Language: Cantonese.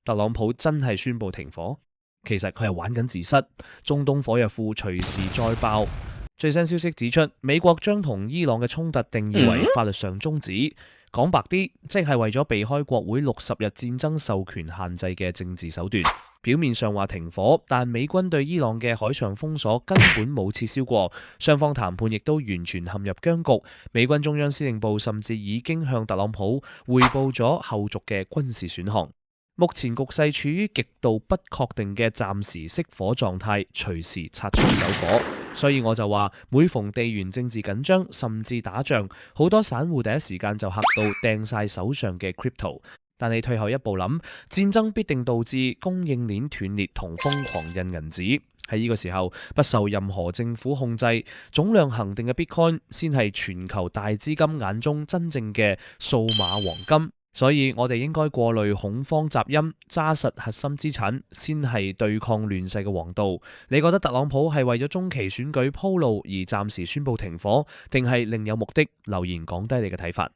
特朗普真係宣布停火？其實佢係玩緊自失，中東火藥庫隨時再爆。最新消息指出，美國將同伊朗嘅衝突定義為法律上終止，講白啲，即係為咗避開國會60日戰爭授權限制嘅政治手段。表面上話停火，但美軍對伊朗嘅海上封鎖根本冇撤銷過，雙方談判亦都完全陷入僵局。美軍中央司令部甚至已經向特朗普匯報咗後續嘅軍事選項。目前局勢處於極度不確定嘅暫時熄火狀態，隨時擦槍走火。所以我就話，每逢地緣政治緊張，甚至打仗，好多散戶第一時間就嚇到掟晒手上嘅 crypto。但你退後一步諗，戰爭必定導致供應鏈斷裂同瘋狂印銀紙。喺呢個時候，不受任何政府控制、總量恒定嘅 Bitcoin 先係全球大資金眼中真正嘅數碼黃金。所以我哋應該過濾恐慌雜音，揸實核心資產，先係對抗亂世嘅王道。你覺得特朗普係為咗中期選舉鋪路而暫時宣布停火，定係另有目的？留言講低你嘅睇法。